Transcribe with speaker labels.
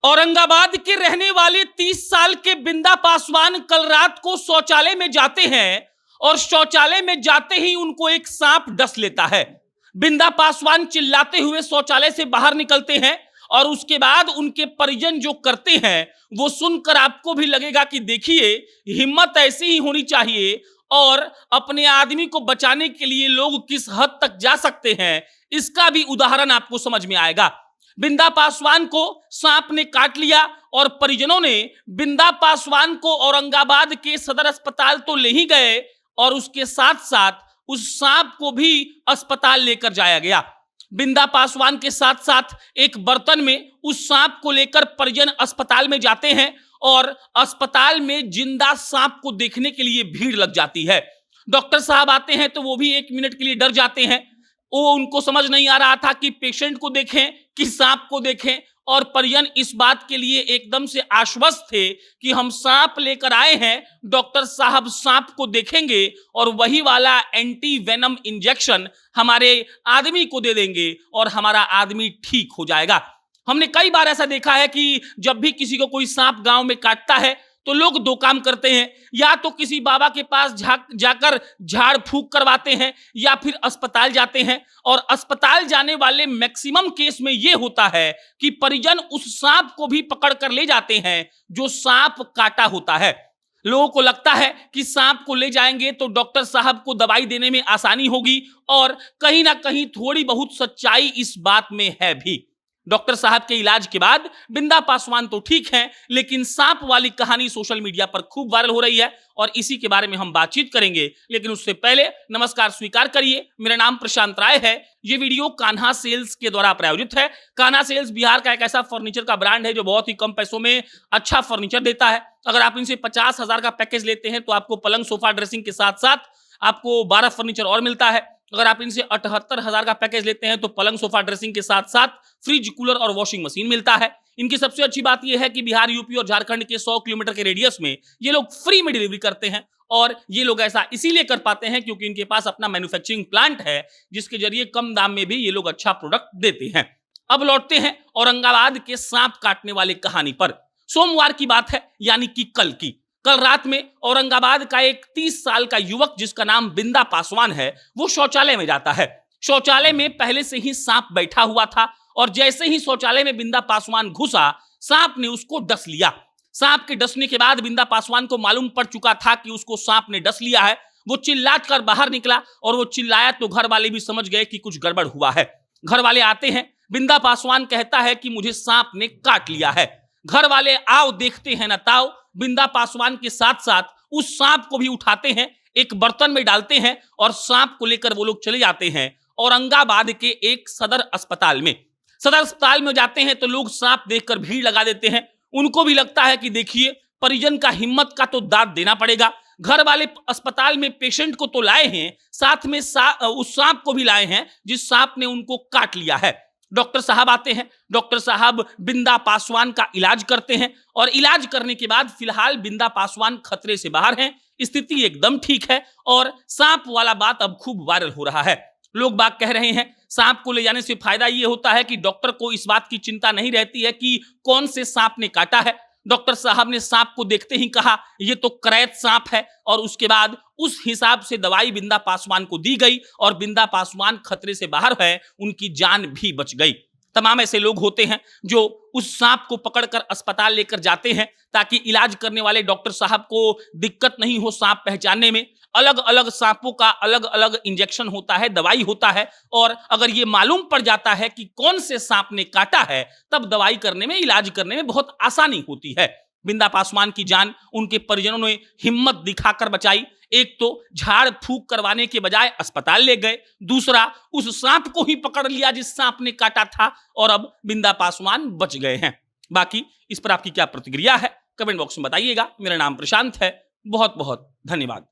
Speaker 1: औरंगाबाद के रहने वाले 30 साल के बिंदा पासवान कल रात को शौचालय में जाते हैं और शौचालय में जाते ही उनको एक सांप डस लेता है। बिंदा पासवान चिल्लाते हुए शौचालय से बाहर निकलते हैं और उसके बाद उनके परिजन जो करते हैं वो सुनकर आपको भी लगेगा कि देखिए, हिम्मत ऐसी ही होनी चाहिए और अपने आदमी को बचाने के लिए लोग किस हद तक जा सकते हैं, इसका भी उदाहरण आपको समझ में आएगा। बिंदा पासवान को सांप ने काट लिया और परिजनों ने बिंदा पासवान को औरंगाबाद के सदर अस्पताल तो ले ही गए और उसके साथ साथ उस सांप को भी अस्पताल लेकर जाया गया। बिंदा पासवान के साथ साथ एक बर्तन में उस सांप को लेकर परिजन अस्पताल में जाते हैं और अस्पताल में जिंदा सांप को देखने के लिए भीड़ लग जाती है। डॉक्टर साहब आते हैं तो वो भी 1 मिनट के लिए डर जाते हैं। वो उनको समझ नहीं आ रहा था कि पेशेंट को देखें कि सांप को देखें, और परिजन इस बात के लिए एकदम से आश्वस्त थे कि हम सांप लेकर आए हैं, डॉक्टर साहब सांप को देखेंगे और वही वाला एंटी वेनम इंजेक्शन हमारे आदमी को दे देंगे और हमारा आदमी ठीक हो जाएगा। हमने कई बार ऐसा देखा है कि जब भी किसी को कोई सांप गांव में काटता है तो लोग 2 काम करते हैं, या तो किसी बाबा के पास जाकर झाड़ फूंक करवाते हैं या फिर अस्पताल जाते हैं। और अस्पताल जाने वाले मैक्सिमम केस में यह होता है कि परिजन उस सांप को भी पकड़ कर ले जाते हैं जो सांप काटा होता है। लोगों को लगता है कि सांप को ले जाएंगे तो डॉक्टर साहब को दवाई देने में आसानी होगी, और कहीं ना कहीं थोड़ी बहुत सच्चाई इस बात में है भी। डॉक्टर साहब के इलाज के बाद बिंदा पासवान तो ठीक हैं, लेकिन सांप वाली कहानी सोशल मीडिया पर खूब वायरल हो रही है और इसी के बारे में हम बातचीत करेंगे। लेकिन उससे पहले नमस्कार स्वीकार करिए, मेरा नाम प्रशांत राय है। ये वीडियो कान्हा सेल्स के द्वारा प्रायोजित है। कान्हा सेल्स बिहार का एक ऐसा फर्नीचर का ब्रांड है जो बहुत ही कम पैसों में अच्छा फर्नीचर देता है। अगर आप इनसे 50,000 का पैकेज लेते हैं तो आपको पलंग सोफा ड्रेसिंग के साथ साथ आपको 12 फर्नीचर और मिलता है। अगर आप इनसे 78,000 का पैकेज लेते हैं तो पलंग सोफा ड्रेसिंग के साथ साथ फ्रिज, कूलर और वॉशिंग मशीन मिलता है। इनकी सबसे अच्छी बात यह है कि बिहार, यूपी और झारखंड के 100 किलोमीटर के रेडियस में ये लोग फ्री में डिलीवरी करते हैं, और ये लोग ऐसा इसीलिए कर पाते हैं क्योंकि इनके पास अपना मैन्युफैक्चरिंग प्लांट है जिसके जरिए कम दाम में भी ये लोग अच्छा प्रोडक्ट देते हैं। अब लौटते हैं औरंगाबाद के सांप काटने वाले कहानी पर। सोमवार की बात है, यानी कि कल रात में औरंगाबाद का एक 30 साल का युवक जिसका नाम बिंदा पासवान है, वो शौचालय में जाता है। शौचालय में पहले से ही सांप बैठा हुआ था और जैसे ही शौचालय में बिंदा पासवान घुसा, सांप ने उसको डस लिया। सांप के डसने के बाद बिंदा पासवान को मालूम पड़ चुका था कि उसको सांप ने डस लिया है। वो चिल्लाकर बाहर निकला और वो चिल्लाया तो घर वाले भी समझ गए कि कुछ गड़बड़ हुआ है। घर वाले आते हैं, बिंदा पासवान कहता है कि मुझे सांप ने काट लिया है। घर वाले आओ देखते हैं न ताओ, बिंदा पासवान के साथ साथ उस सांप को भी उठाते हैं, एक बर्तन में डालते हैं और सांप को लेकर वो लोग चले जाते हैं औरंगाबाद के एक सदर अस्पताल में। सदर अस्पताल में जाते हैं तो लोग सांप देखकर भीड़ लगा देते हैं। उनको भी लगता है कि देखिए, परिजन का हिम्मत का तो दाद देना पड़ेगा। घर वाले अस्पताल में पेशेंट को तो लाए हैं, साथ में उस सांप को भी लाए हैं जिस सांप ने उनको काट लिया है। डॉक्टर साहब आते हैं। डॉक्टर साहब बिंदा पासवान का इलाज करते हैं और इलाज करने के बाद फिलहाल बिंदा पासवान खतरे से बाहर हैं, स्थिति एकदम ठीक है और सांप वाला बात अब खूब वायरल हो रहा है। लोग बाग कह रहे हैं सांप को ले जाने से फायदा ये होता है कि डॉक्टर को इस बात की चिंता नहीं रहती है कि कौन से सांप ने काटा है। डॉक्टर साहब ने सांप को देखते ही कहा ये तो करैत सांप है, और उसके बाद उस हिसाब से दवाई बिंदा पासवान को दी गई और बिंदा पासवान खतरे से बाहर है, उनकी जान भी बच गई। तमाम ऐसे लोग होते हैं जो उस सांप को पकड़कर अस्पताल लेकर जाते हैं ताकि इलाज करने वाले डॉक्टर साहब को दिक्कत नहीं हो सांप पहचानने में। अलग अलग सांपों का अलग अलग इंजेक्शन होता है, दवाई होता है, और अगर ये मालूम पड़ जाता है कि कौन से सांप ने काटा है तब दवाई करने में, इलाज करने में बहुत आसानी होती है। बिंदा पासवान की जान उनके परिजनों ने हिम्मत दिखाकर बचाई। एक तो झाड़ फूंक करवाने के बजाय अस्पताल ले गए, दूसरा उस सांप को ही पकड़ लिया जिस सांप ने काटा था, और अब बिंदा पासवान बच गए हैं। बाकी इस पर आपकी क्या प्रतिक्रिया है, कमेंट बॉक्स में बताइएगा। मेरा नाम प्रशांत है। बहुत बहुत धन्यवाद।